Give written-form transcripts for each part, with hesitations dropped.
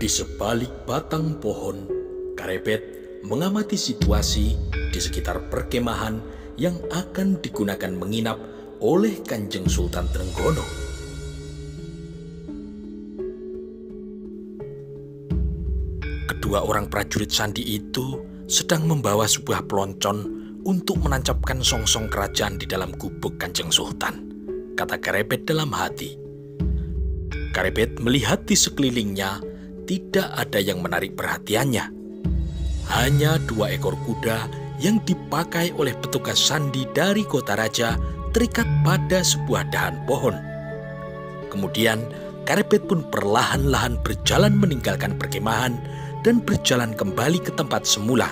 Di sebalik batang pohon, Karebet mengamati situasi di sekitar perkemahan yang akan digunakan menginap oleh Kanjeng Sultan Trenggono. Kedua orang prajurit sandi itu sedang membawa sebuah peloncon untuk menancapkan songsong kerajaan di dalam gubuk Kanjeng Sultan, kata Karebet dalam hati. Karebet melihat di sekelilingnya tidak ada yang menarik perhatiannya. Hanya 2 ekor kuda yang dipakai oleh petugas sandi dari kota raja terikat pada sebuah dahan pohon. Kemudian Karebet pun perlahan-lahan berjalan meninggalkan perkemahan dan berjalan kembali ke tempat semula,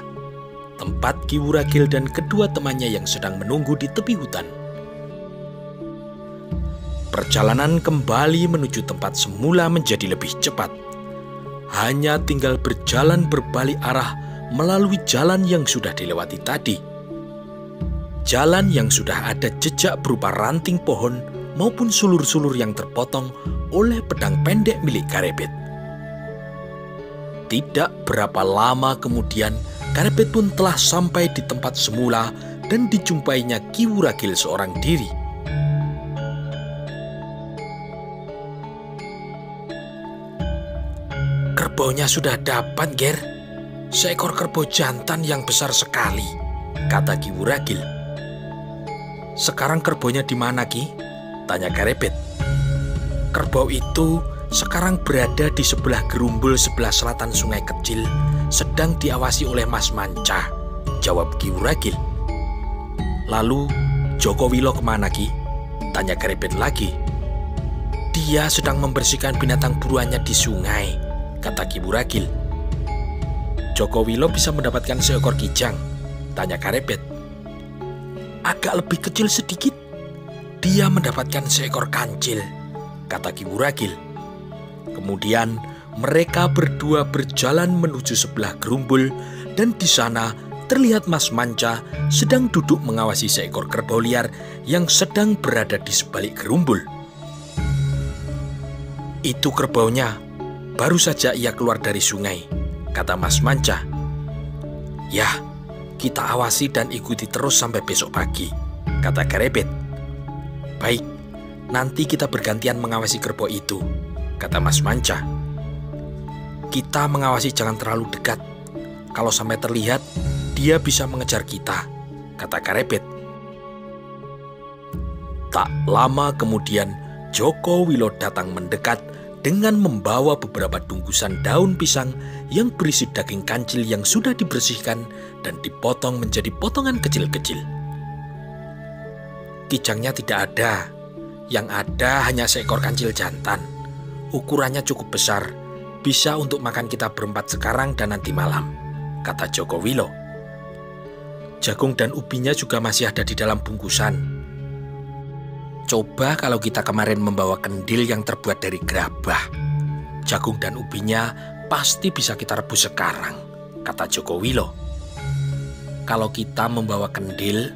tempat Ki Wuragil dan kedua temannya yang sedang menunggu di tepi hutan. Perjalanan kembali menuju tempat semula menjadi lebih cepat. Hanya tinggal berjalan berbalik arah melalui jalan yang sudah dilewati tadi. Jalan yang sudah ada jejak berupa ranting pohon maupun sulur-sulur yang terpotong oleh pedang pendek milik Karebet. Tidak berapa lama kemudian, Karebet pun telah sampai di tempat semula dan dijumpainya Ki Wuragil seorang diri. "Kerbaunya sudah dapat, Ger. Seekor kerbau jantan yang besar sekali," kata Ki Wuragil. "Sekarang kerbaunya di mana, Ki?" tanya Karebet. "Kerbau itu sekarang berada di sebelah gerumbul sebelah selatan sungai kecil, sedang diawasi oleh Mas Manca," jawab Ki Wuragil. "Lalu Joko Wilo kemana, Ki?" tanya Karebet lagi. "Dia sedang membersihkan binatang buruannya di sungai," kata Ki Wuragil. "Joko Wilo bisa mendapatkan seekor kijang?" tanya Karebet. "Agak lebih kecil sedikit. Dia mendapatkan seekor kancil," kata Ki Wuragil. Kemudian mereka berdua berjalan menuju sebelah gerumbul dan di sana terlihat Mas Manca sedang duduk mengawasi seekor kerbau liar yang sedang berada di sebalik gerumbul. "Itu kerbaunya. Baru saja ia keluar dari sungai," kata Mas Manca. "Yah, kita awasi dan ikuti terus sampai besok pagi," kata Karebet. "Baik, nanti kita bergantian mengawasi kerbau itu," kata Mas Manca. "Kita mengawasi jangan terlalu dekat. Kalau sampai terlihat, dia bisa mengejar kita," kata Karebet. Tak lama kemudian, Joko Wilo datang mendekat dengan membawa beberapa bungkusan daun pisang yang berisi daging kancil yang sudah dibersihkan dan dipotong menjadi potongan kecil-kecil. "Kijangnya tidak ada. Yang ada hanya seekor kancil jantan. Ukurannya cukup besar, bisa untuk makan kita berempat sekarang dan nanti malam," kata Joko Wilo. "Jagung dan ubinya juga masih ada di dalam bungkusan. Coba kalau kita kemarin membawa kendil yang terbuat dari gerabah. Jagung dan ubinya pasti bisa kita rebus sekarang," kata Joko Wilo. "Kalau kita membawa kendil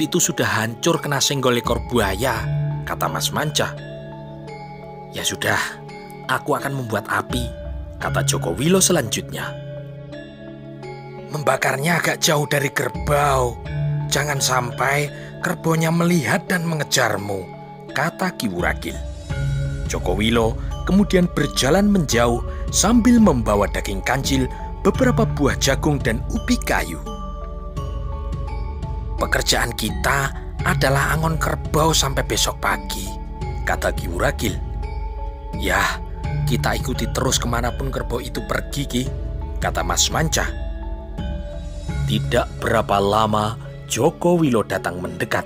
itu sudah hancur kena senggol ekor buaya," kata Mas Manca. "Ya sudah, aku akan membuat api," kata Joko Wilo selanjutnya. "Membakarnya agak jauh dari kerbau. Jangan sampai kerbaunya melihat dan mengejarmu," kata Ki Wuragil. Joko Wilo kemudian berjalan menjauh sambil membawa daging kancil, beberapa buah jagung dan ubi kayu. "Pekerjaan kita adalah angon kerbau sampai besok pagi," kata Ki Wuragil. "Yah, kita ikuti terus kemanapun kerbau itu pergi, Ki," kata Mas Manca. Tidak berapa lama Joko Wilo datang mendekat,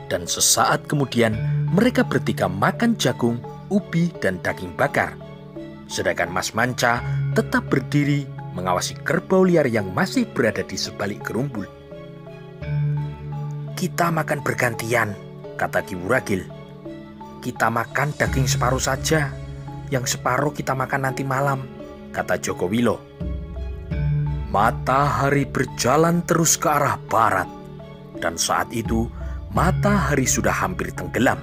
dan sesaat kemudian mereka bertiga makan jagung, ubi, dan daging bakar. Sedangkan Mas Manca tetap berdiri mengawasi kerbau liar yang masih berada di sebalik gerumbul. "Kita makan bergantian," kata Ki Wuragil. "Kita makan daging separuh saja, yang separuh kita makan nanti malam," kata Joko Wilo. Matahari berjalan terus ke arah barat, dan saat itu matahari sudah hampir tenggelam.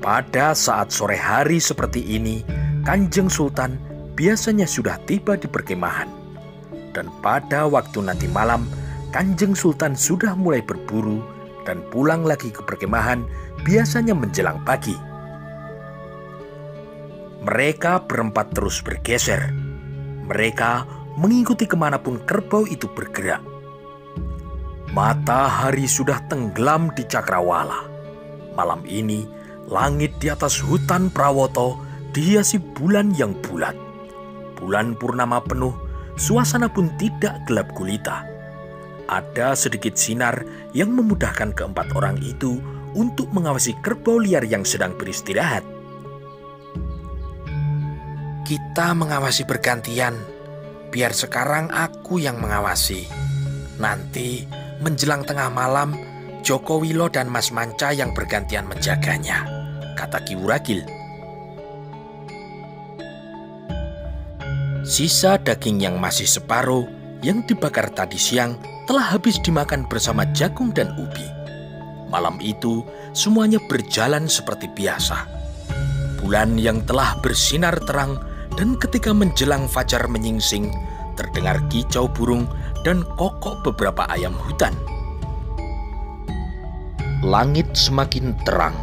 Pada saat sore hari seperti ini, Kanjeng Sultan biasanya sudah tiba di perkemahan. Dan pada waktu nanti malam, Kanjeng Sultan sudah mulai berburu dan pulang lagi ke perkemahan biasanya menjelang pagi. Mereka berempat terus bergeser. Mereka mengikuti kemanapun kerbau itu bergerak. Matahari sudah tenggelam di cakrawala. Malam ini, langit di atas hutan Prawoto dihiasi bulan yang bulat. Bulan purnama penuh, suasana pun tidak gelap gulita. Ada sedikit sinar yang memudahkan keempat orang itu untuk mengawasi kerbau liar yang sedang beristirahat. Kita mengawasi bergantian, biar sekarang aku yang mengawasi. Nanti menjelang tengah malam, Joko Wilo dan Mas Manca yang bergantian menjaganya, kata Ki Wuragil. Sisa daging yang masih separuh yang dibakar tadi siang telah habis dimakan bersama jagung dan ubi. Malam itu semuanya berjalan seperti biasa. Bulan yang telah bersinar terang dan ketika menjelang fajar menyingsing, terdengar kicau burung dan kokok beberapa ayam hutan. Langit semakin terang.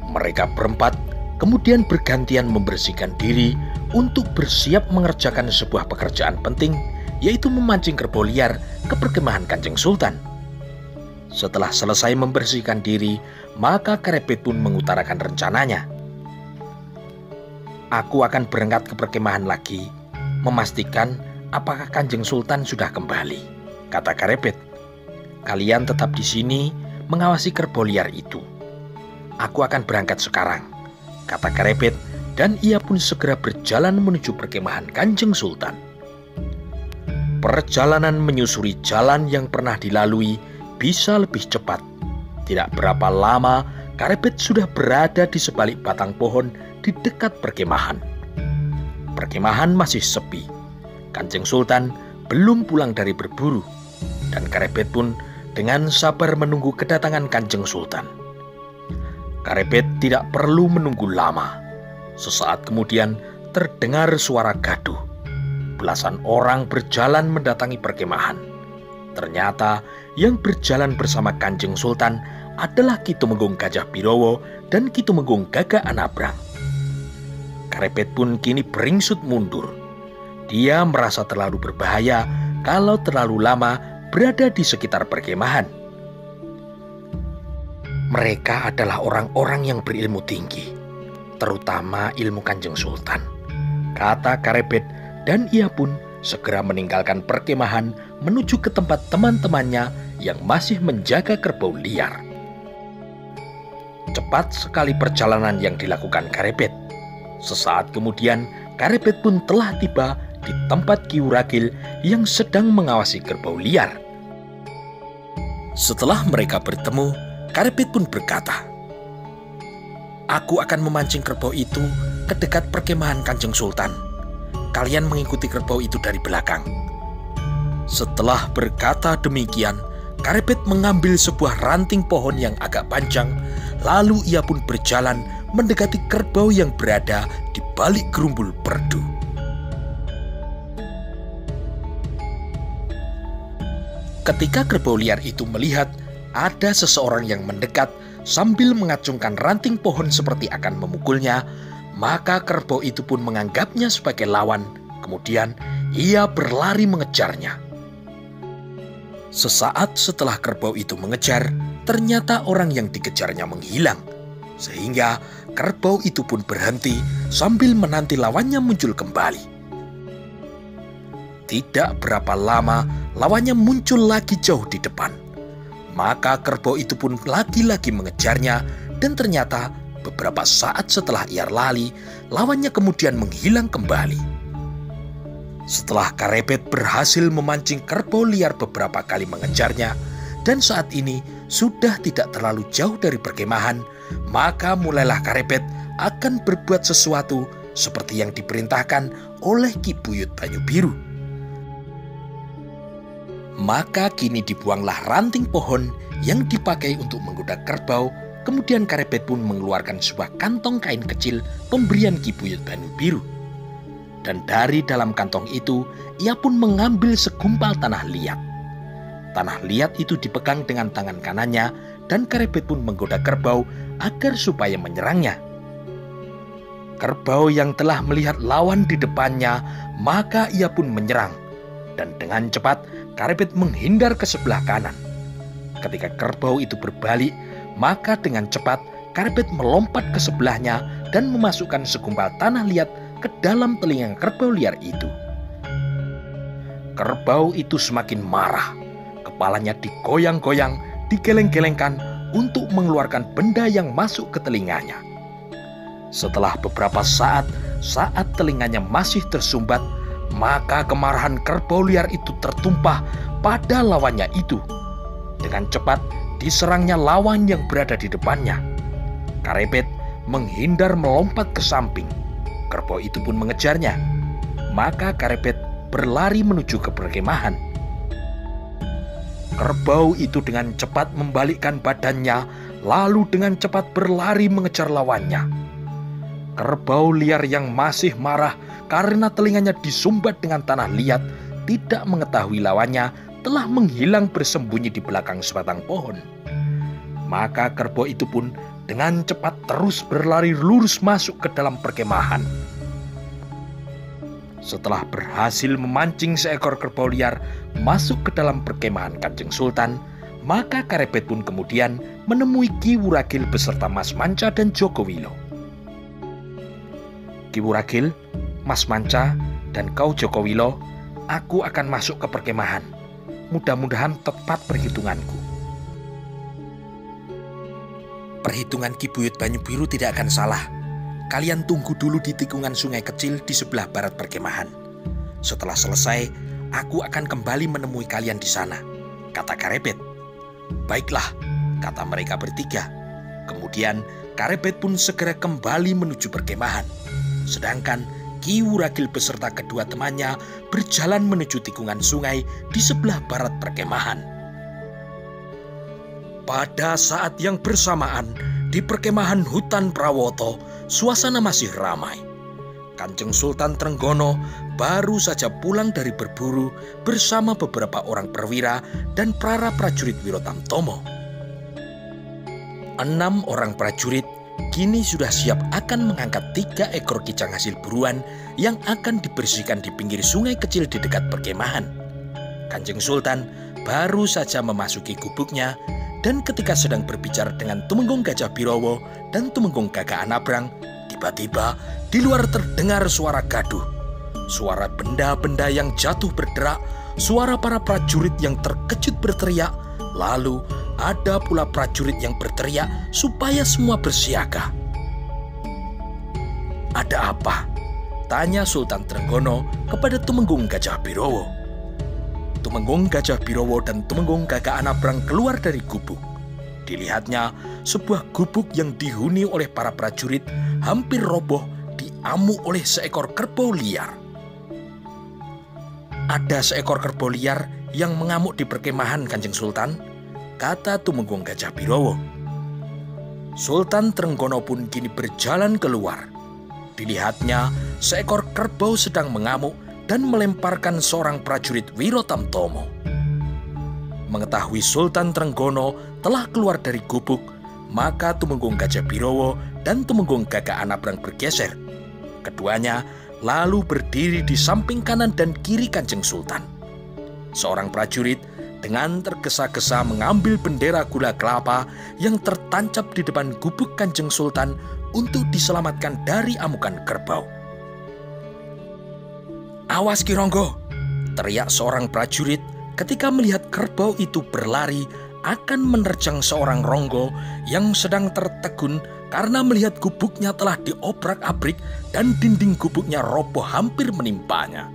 Mereka berempat kemudian bergantian membersihkan diri untuk bersiap mengerjakan sebuah pekerjaan penting, yaitu memancing kerbau liar ke perkemahan Kanjeng Sultan. Setelah selesai membersihkan diri, maka Karepet pun mengutarakan rencananya. Aku akan berangkat ke perkemahan lagi, memastikan apakah Kanjeng Sultan sudah kembali, kata Karepet. Kalian tetap di sini mengawasi kerbau liar itu. Aku akan berangkat sekarang, kata Karepet, dan ia pun segera berjalan menuju perkemahan Kanjeng Sultan. Perjalanan menyusuri jalan yang pernah dilalui bisa lebih cepat. Tidak berapa lama, Karepet sudah berada di sebalik batang pohon di dekat perkemahan. Perkemahan masih sepi. Kanjeng Sultan belum pulang dari berburu, dan Karepet pun dengan sabar menunggu kedatangan Kanjeng Sultan. Karepet tidak perlu menunggu lama. Sesaat kemudian terdengar suara gaduh. Belasan orang berjalan mendatangi perkemahan. Ternyata yang berjalan bersama Kanjeng Sultan adalah Ki Tumenggung Gajah Birowo dan Ki Tumenggung Gagak Anabrang. Karepet pun kini beringsut mundur. Dia merasa terlalu berbahaya kalau terlalu lama berada di sekitar perkemahan. Mereka adalah orang-orang yang berilmu tinggi, terutama ilmu Kanjeng Sultan, kata Karepet, dan ia pun segera meninggalkan perkemahan menuju ke tempat teman-temannya yang masih menjaga kerbau liar. Cepat sekali perjalanan yang dilakukan Karepet. Sesaat kemudian Karepet pun telah tiba di tempat Ki Wuragil yang sedang mengawasi kerbau liar. Setelah mereka bertemu, Karepet pun berkata, "Aku akan memancing kerbau itu ke dekat perkemahan Kanjeng Sultan. Kalian mengikuti kerbau itu dari belakang." Setelah berkata demikian, Karepet mengambil sebuah ranting pohon yang agak panjang, lalu ia pun berjalan mendekati kerbau yang berada di balik gerumbul perdu. Ketika kerbau liar itu melihat ada seseorang yang mendekat sambil mengacungkan ranting pohon seperti akan memukulnya, maka kerbau itu pun menganggapnya sebagai lawan. Kemudian ia berlari mengejarnya. Sesaat setelah kerbau itu mengejar, ternyata orang yang dikejarnya menghilang. Sehingga kerbau itu pun berhenti sambil menanti lawannya muncul kembali. Tidak berapa lama, lawannya muncul lagi jauh di depan. Maka kerbau itu pun lagi-lagi mengejarnya, dan ternyata beberapa saat setelah ia lari, lawannya kemudian menghilang kembali. Setelah Karepet berhasil memancing kerbau liar beberapa kali mengejarnya, dan saat ini sudah tidak terlalu jauh dari perkemahan, maka mulailah Karepet akan berbuat sesuatu seperti yang diperintahkan oleh Ki Buyut Banyu Biru. Maka kini dibuanglah ranting pohon yang dipakai untuk menggoda kerbau. Kemudian Karepet pun mengeluarkan sebuah kantong kain kecil pemberian Ki Buyut Banyu Biru. Dan dari dalam kantong itu, ia pun mengambil segumpal tanah liat. Tanah liat itu dipegang dengan tangan kanannya, dan Karebet pun menggoda kerbau agar supaya menyerangnya. Kerbau yang telah melihat lawan di depannya, maka ia pun menyerang. Dan dengan cepat, Karebet menghindar ke sebelah kanan. Ketika kerbau itu berbalik, maka dengan cepat Karebet melompat ke sebelahnya dan memasukkan segumpal tanah liat ke dalam telinga kerbau liar itu. Kerbau itu semakin marah. Kepalanya digoyang-goyang, digeleng-gelengkan untuk mengeluarkan benda yang masuk ke telinganya. Setelah beberapa saat telinganya masih tersumbat, maka kemarahan kerbau liar itu tertumpah pada lawannya itu. Dengan cepat diserangnya lawan yang berada di depannya. Karebet menghindar melompat ke samping. Kerbau itu pun mengejarnya. Maka Karebet berlari menuju ke perkemahan. Kerbau itu dengan cepat membalikkan badannya, lalu dengan cepat berlari mengejar lawannya. Kerbau liar yang masih marah karena telinganya disumbat dengan tanah liat, tidak mengetahui lawannya telah menghilang bersembunyi di belakang sebatang pohon. Maka kerbau itu pun dengan cepat terus berlari lurus masuk ke dalam perkemahan. Setelah berhasil memancing seekor kerbau liar masuk ke dalam perkemahan Kanjeng Sultan, maka Karebet pun kemudian menemui Ki Wuragil beserta Mas Manca dan Joko Wilo. Ki Wuragil, Mas Manca, dan kau Joko Wilo, aku akan masuk ke perkemahan. Mudah-mudahan tepat perhitunganku. Perhitungan Ki Buyut Banyu Biru tidak akan salah. Kalian tunggu dulu di tikungan sungai kecil di sebelah barat perkemahan. Setelah selesai, aku akan kembali menemui kalian di sana, kata Karebet. Baiklah, kata mereka bertiga. Kemudian Karebet pun segera kembali menuju perkemahan. Sedangkan Ki Wuragil beserta kedua temannya berjalan menuju tikungan sungai di sebelah barat perkemahan. Pada saat yang bersamaan, di perkemahan hutan Prawoto, suasana masih ramai. Kanjeng Sultan Trenggono baru saja pulang dari berburu bersama beberapa orang perwira dan para prajurit Wirotamtomo. 6 orang prajurit kini sudah siap akan mengangkat 3 ekor kicang hasil buruan yang akan dibersihkan di pinggir sungai kecil di dekat perkemahan. Kanjeng Sultan baru saja memasuki gubuknya, dan ketika sedang berbicara dengan Tumenggung Gajah Birowo dan Tumenggung Gagak Anabrang, tiba-tiba di luar terdengar suara gaduh. Suara benda-benda yang jatuh berderak, suara para prajurit yang terkejut berteriak, lalu ada pula prajurit yang berteriak supaya semua bersiaga. Ada apa? Tanya Sultan Trenggono kepada Tumenggung Gajah Birowo. Tumenggung Gajah Birowo dan Tumenggung Gagak Anabrang keluar dari gubuk. Dilihatnya sebuah gubuk yang dihuni oleh para prajurit hampir roboh diamuk oleh seekor kerbau liar. Ada seekor kerbau liar yang mengamuk di perkemahan, Kanjeng Sultan, kata Tumenggung Gajah Birowo. Sultan Trenggono pun kini berjalan keluar. Dilihatnya seekor kerbau sedang mengamuk dan melemparkan seorang prajurit Wirotamtomo. Mengetahui Sultan Trenggono telah keluar dari gubuk, maka Tumenggung Gajah Birowo dan Tumenggung Gagak Anabrang bergeser. Keduanya lalu berdiri di samping kanan dan kiri Kanjeng Sultan. Seorang prajurit dengan tergesa-gesa mengambil bendera gula kelapa yang tertancap di depan gubuk Kanjeng Sultan untuk diselamatkan dari amukan kerbau. "Awas Ki Ronggo!" teriak seorang prajurit ketika melihat kerbau itu berlari akan menerjang seorang Ronggo yang sedang tertegun karena melihat gubuknya telah diobrak-abrik dan dinding gubuknya roboh hampir menimpanya.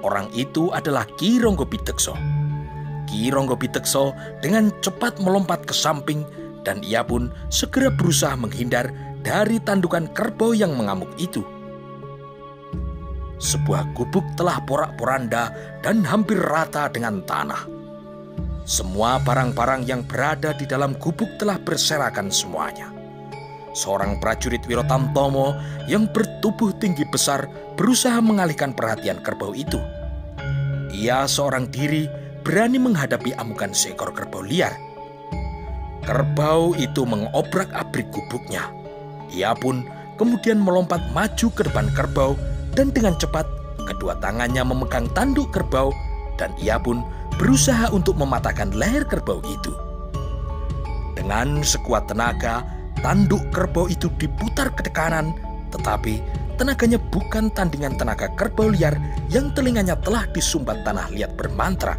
Orang itu adalah Ki Ronggo Pitekso. Ki Ronggo Pitekso dengan cepat melompat ke samping dan ia pun segera berusaha menghindar dari tandukan kerbau yang mengamuk itu. Sebuah gubuk telah porak-poranda dan hampir rata dengan tanah. Semua barang-barang yang berada di dalam gubuk telah berserakan semuanya. seorang prajurit Wirotamtomo yang bertubuh tinggi besar berusaha mengalihkan perhatian kerbau itu. Ia seorang diri berani menghadapi amukan seekor kerbau liar. Kerbau itu mengobrak-abrik gubuknya. Ia pun kemudian melompat maju ke depan kerbau dan dengan cepat kedua tangannya memegang tanduk kerbau dan ia pun berusaha untuk mematahkan leher kerbau itu. Dengan sekuat tenaga, tanduk kerbau itu diputar ke kanan, tetapi tenaganya bukan tandingan tenaga kerbau liar yang telinganya telah disumbat tanah liat bermantra.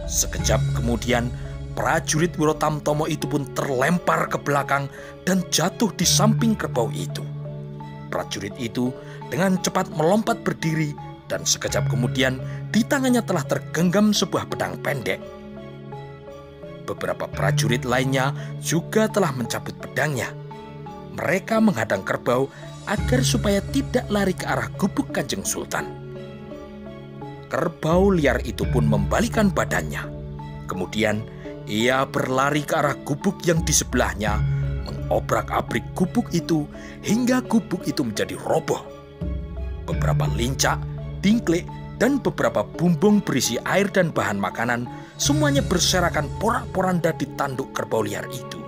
Sekejap kemudian, prajurit Wirotamtomo itu pun terlempar ke belakang dan jatuh di samping kerbau itu. Prajurit itu dengan cepat melompat berdiri dan sekejap kemudian di tangannya telah tergenggam sebuah pedang pendek. Beberapa prajurit lainnya juga telah mencabut pedangnya. Mereka menghadang kerbau agar supaya tidak lari ke arah gubuk Kanjeng Sultan. Kerbau liar itu pun membalikan badannya. Kemudian ia berlari ke arah gubuk yang di sebelahnya, mengobrak-abrik gubuk itu hingga gubuk itu menjadi roboh. Beberapa lincak, dingklik, dan beberapa bumbung berisi air dan bahan makanan semuanya berserakan porak-poranda di tanduk kerbau liar itu.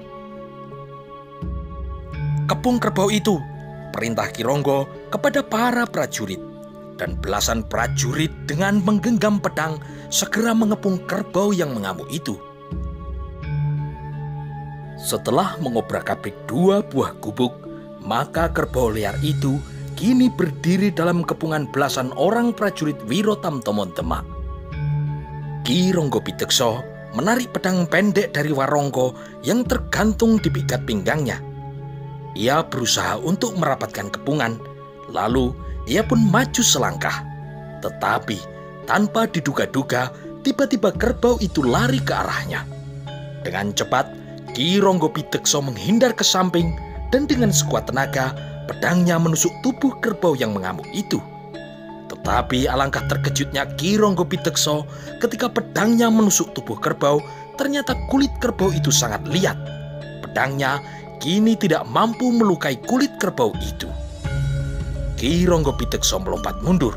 "Kepung kerbau itu," perintah Ki Ronggo kepada para prajurit, dan belasan prajurit dengan menggenggam pedang segera mengepung kerbau yang mengamuk itu. Setelah mengobrak-abrik 2 buah gubuk, maka kerbau liar itu kini berdiri dalam kepungan belasan orang prajurit Wirotamtomo Demak. Ki Ronggo Pidekso menarik pedang pendek dari Waronggo yang tergantung di pikat pinggangnya. Ia berusaha untuk merapatkan kepungan, lalu ia pun maju selangkah. Tetapi tanpa diduga-duga, tiba-tiba kerbau itu lari ke arahnya. Dengan cepat, Ki Ronggo Pidekso menghindar ke samping dan dengan sekuat tenaga, pedangnya menusuk tubuh kerbau yang mengamuk itu. Tetapi alangkah terkejutnya Ki Ronggo Pidekso ketika pedangnya menusuk tubuh kerbau, ternyata kulit kerbau itu sangat liat. Pedangnya kini tidak mampu melukai kulit kerbau itu. Ki Ronggo Pidekso melompat mundur.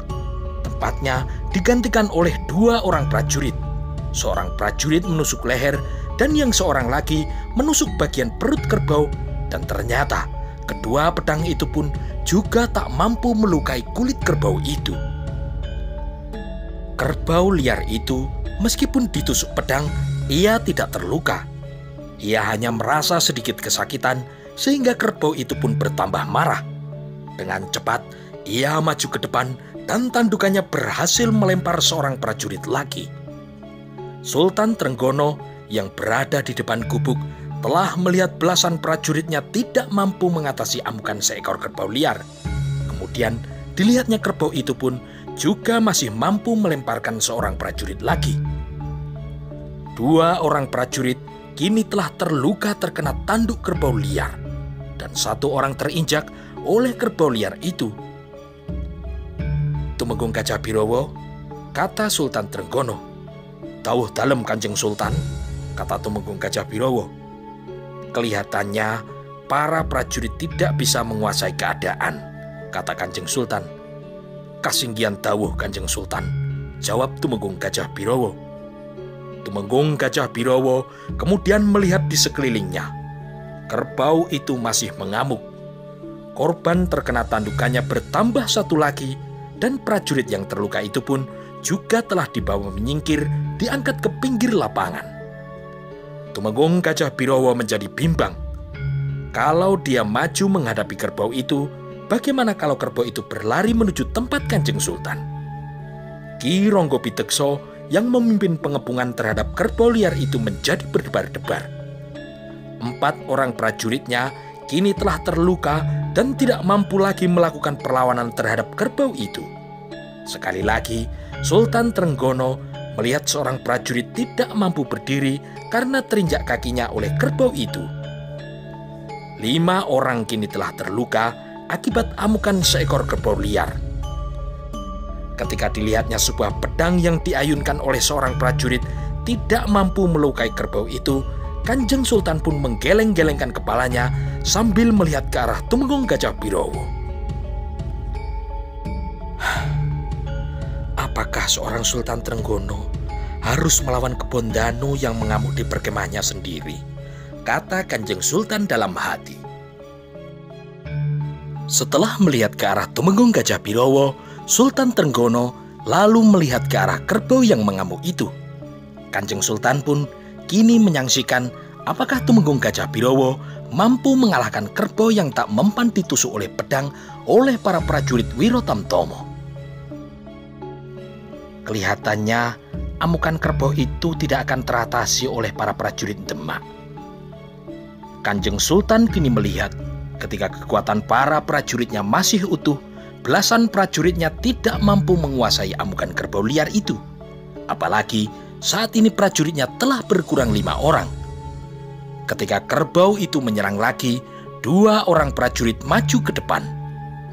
Tempatnya digantikan oleh 2 orang prajurit. Seorang prajurit menusuk leher dan yang seorang lagi menusuk bagian perut kerbau, dan ternyata kedua pedang itu pun juga tak mampu melukai kulit kerbau itu. Kerbau liar itu meskipun ditusuk pedang, ia tidak terluka. Ia hanya merasa sedikit kesakitan sehingga kerbau itu pun bertambah marah. Dengan cepat, ia maju ke depan dan tandukannya berhasil melempar seorang prajurit lagi. Sultan Trenggono yang berada di depan gubuk telah melihat belasan prajuritnya tidak mampu mengatasi amukan seekor kerbau liar. Kemudian dilihatnya kerbau itu pun juga masih mampu melemparkan seorang prajurit lagi. 2 orang prajurit kini telah terluka terkena tanduk kerbau liar, dan 1 orang terinjak oleh kerbau liar itu. "Tumenggung Gajah Birowo," kata Sultan Trenggono. "Dawuh dalem Kanjeng Sultan," kata Tumenggung Gajah Birowo. "Kelihatannya para prajurit tidak bisa menguasai keadaan," kata Kanjeng Sultan. "Kasinggihan dawuh Kanjeng Sultan," jawab Tumenggung Gajah Birowo. Tumenggung Gajah Birowo kemudian melihat di sekelilingnya. Kerbau itu masih mengamuk. Korban terkena tandukannya bertambah 1 lagi, dan prajurit yang terluka itu pun juga telah dibawa menyingkir, diangkat ke pinggir lapangan. Tumenggung Gajah Birowo menjadi bimbang. Kalau dia maju menghadapi kerbau itu, bagaimana kalau kerbau itu berlari menuju tempat Kanjeng Sultan? Ki Ronggo Pidekso yang memimpin pengepungan terhadap kerbau liar itu menjadi berdebar-debar. 4 orang prajuritnya kini telah terluka dan tidak mampu lagi melakukan perlawanan terhadap kerbau itu. Sekali lagi, Sultan Trenggono melihat seorang prajurit tidak mampu berdiri karena terinjak kakinya oleh kerbau itu. 5 orang kini telah terluka akibat amukan seekor kerbau liar. Ketika dilihatnya sebuah pedang yang diayunkan oleh seorang prajurit tidak mampu melukai kerbau itu, Kanjeng Sultan pun menggeleng-gelengkan kepalanya sambil melihat ke arah Tumenggung Gajah Birowo. Apakah seorang Sultan Trenggono harus melawan Kebon Danu yang mengamuk di perkemahnya sendiri? Kata Kanjeng Sultan dalam hati. Setelah melihat ke arah Tumenggung Gajah Birowo, Sultan Trenggono lalu melihat ke arah kerbau yang mengamuk itu. Kanjeng Sultan pun kini menyaksikan apakah Tumenggung Gajah Birowo mampu mengalahkan kerbau yang tak mempan ditusuk oleh pedang oleh para prajurit Wiro Tamtomo. Kelihatannya amukan kerbau itu tidak akan teratasi oleh para prajurit Demak. Kanjeng Sultan kini melihat ketika kekuatan para prajuritnya masih utuh, belasan prajuritnya tidak mampu menguasai amukan kerbau liar itu. Apalagi saat ini prajuritnya telah berkurang 5 orang. Ketika kerbau itu menyerang lagi, 2 orang prajurit maju ke depan.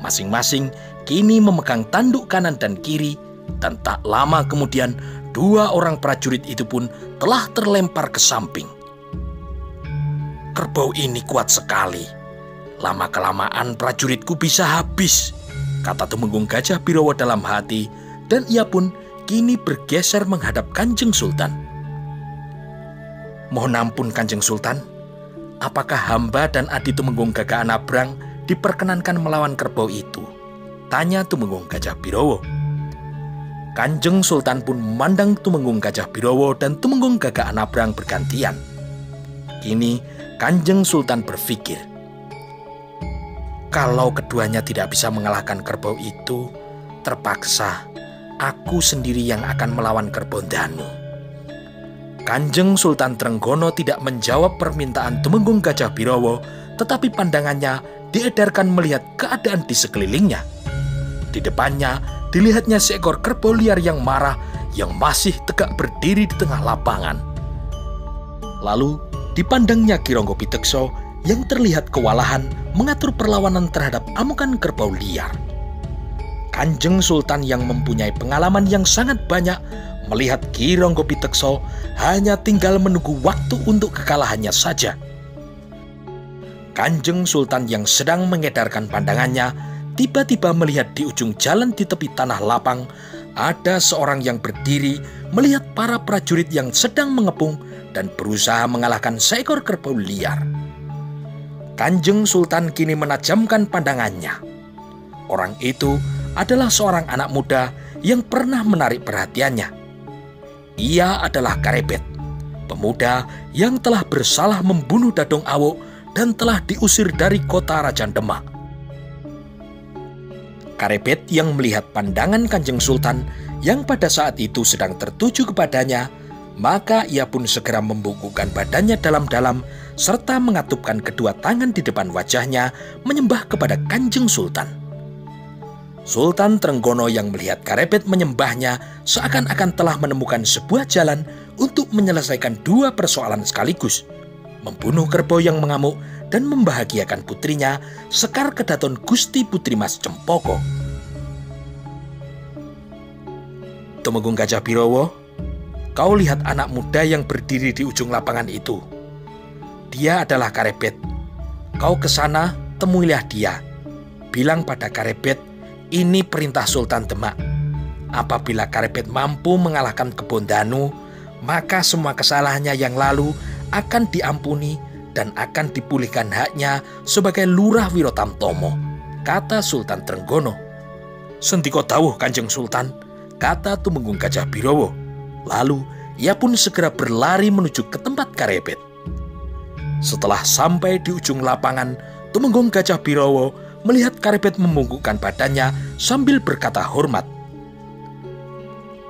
Masing-masing kini memegang tanduk kanan dan kiri, dan tak lama kemudian 2 orang prajurit itu pun telah terlempar ke samping. Kerbau ini kuat sekali. Lama-kelamaan prajuritku bisa habis, kata Tumenggung Gajah Birowo dalam hati, dan ia pun kini bergeser menghadap Kanjeng Sultan. Mohon ampun Kanjeng Sultan, apakah hamba dan Adi Tumenggung Gagah Anabrang diperkenankan melawan kerbau itu? Tanya Tumenggung Gajah Birowo. Kanjeng Sultan pun memandang Tumenggung Gajah Birowo dan Tumenggung Gagah Anabrang bergantian. Kini Kanjeng Sultan berpikir, kalau keduanya tidak bisa mengalahkan kerbau itu, terpaksa aku sendiri yang akan melawan Kebon Danu. Kanjeng Sultan Trenggono tidak menjawab permintaan Tumenggung Gajah Birowo, tetapi pandangannya diedarkan melihat keadaan di sekelilingnya. Di depannya dilihatnya seekor kerbau liar yang marah yang masih tegak berdiri di tengah lapangan. Lalu dipandangnya Ki Ronggo Pitekso yang terlihat kewalahan mengatur perlawanan terhadap amukan kerbau liar. Kanjeng Sultan yang mempunyai pengalaman yang sangat banyak melihat Ki Ronggo Pitekso hanya tinggal menunggu waktu untuk kekalahannya saja. Kanjeng Sultan yang sedang mengedarkan pandangannya tiba-tiba melihat di ujung jalan di tepi tanah lapang ada seorang yang berdiri melihat para prajurit yang sedang mengepung dan berusaha mengalahkan seekor kerbau liar. Kanjeng Sultan kini menajamkan pandangannya. Orang itu adalah seorang anak muda yang pernah menarik perhatiannya. Ia adalah Karebet, pemuda yang telah bersalah membunuh Dadong Awo dan telah diusir dari kota Raja Demak. Karebet yang melihat pandangan Kanjeng Sultan yang pada saat itu sedang tertuju kepadanya, maka ia pun segera membungkukkan badannya dalam-dalam serta mengatupkan kedua tangan di depan wajahnya menyembah kepada Kanjeng Sultan. Sultan Trenggono yang melihat Karebet menyembahnya seakan-akan telah menemukan sebuah jalan untuk menyelesaikan 2 persoalan sekaligus, membunuh kerbau yang mengamuk dan membahagiakan putrinya Sekar Kedaton Gusti Putri Mas Cempoko. Tumenggung Gajah Birowo, kau lihat anak muda yang berdiri di ujung lapangan itu. Dia adalah Karebet. Kau ke sana, temuilah dia. Bilang pada Karebet, ini perintah Sultan Demak. Apabila Karebet mampu mengalahkan Kebon Danu, maka semua kesalahannya yang lalu akan diampuni dan akan dipulihkan haknya sebagai Lurah Wiro Tamtomo, kata Sultan Trenggono. Sendika dawuh Kanjeng Sultan, kata Tumenggung Gajah Birowo. Lalu ia pun segera berlari menuju ke tempat Karebet. Setelah sampai di ujung lapangan, Tumenggung Gajah Birowo melihat Karebet membungkukkan badannya sambil berkata hormat.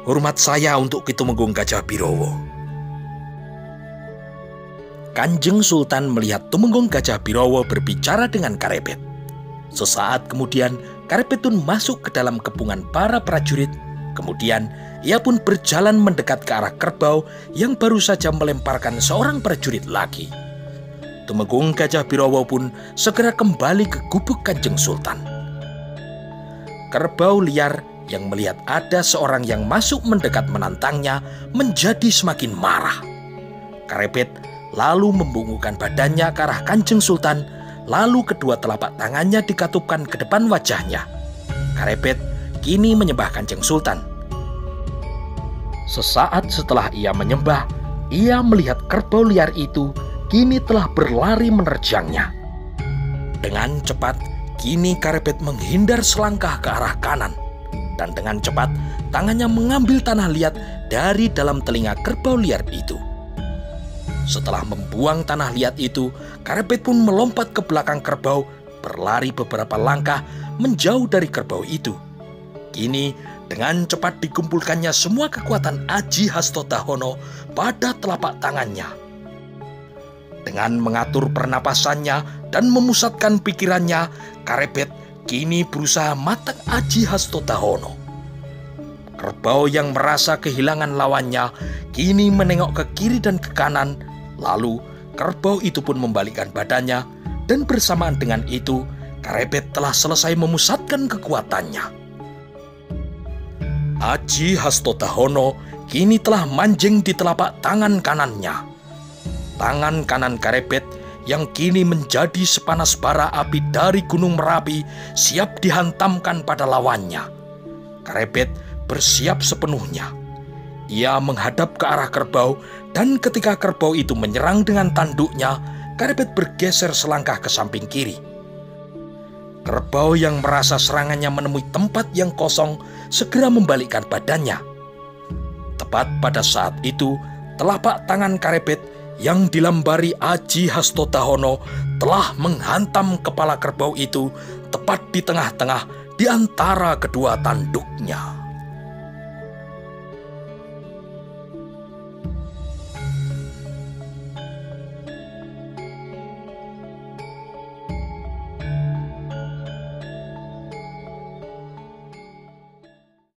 Hormat saya untuk Ki Tumenggung Gajah Birowo. Kanjeng Sultan melihat Tumenggung Gajah Birowo berbicara dengan Karebet. Sesaat kemudian Karebet pun masuk ke dalam kepungan para prajurit. Kemudian ia pun berjalan mendekat ke arah kerbau yang baru saja melemparkan seorang prajurit lagi. Tumenggung Gajah Birowo pun segera kembali ke gubuk Kanjeng Sultan. Kerbau liar yang melihat ada seorang yang masuk mendekat menantangnya menjadi semakin marah. Karebet lalu membungkukkan badannya ke arah Kanjeng Sultan, lalu kedua telapak tangannya dikatupkan ke depan wajahnya. Karebet kini menyembah Kanjeng Sultan. Sesaat setelah ia menyembah, ia melihat kerbau liar itu kini telah berlari menerjangnya. Dengan cepat, kini Karebet menghindar selangkah ke arah kanan. Dan dengan cepat, tangannya mengambil tanah liat dari dalam telinga kerbau liar itu. Setelah membuang tanah liat itu, Karebet pun melompat ke belakang kerbau, berlari beberapa langkah menjauh dari kerbau itu. Kini, dengan cepat dikumpulkannya semua kekuatan Aji Hastadahono pada telapak tangannya. Dengan mengatur pernapasannya dan memusatkan pikirannya, Karebet kini berusaha matak Aji Hastadahono. Kerbau yang merasa kehilangan lawannya kini menengok ke kiri dan ke kanan. Lalu kerbau itu pun membalikkan badannya, dan bersamaan dengan itu Karebet telah selesai memusatkan kekuatannya. Aji Hastadahono kini telah manjing di telapak tangan kanannya. Tangan kanan Karebet yang kini menjadi sepanas bara api dari Gunung Merapi siap dihantamkan pada lawannya. Karebet bersiap sepenuhnya. Ia menghadap ke arah kerbau, dan ketika kerbau itu menyerang dengan tanduknya, Karebet bergeser selangkah ke samping kiri. Kerbau yang merasa serangannya menemui tempat yang kosong segera membalikkan badannya. Tepat pada saat itu, telapak tangan Karebet yang dilambari Aji Hastadahono telah menghantam kepala kerbau itu tepat di tengah-tengah di antara kedua tanduknya.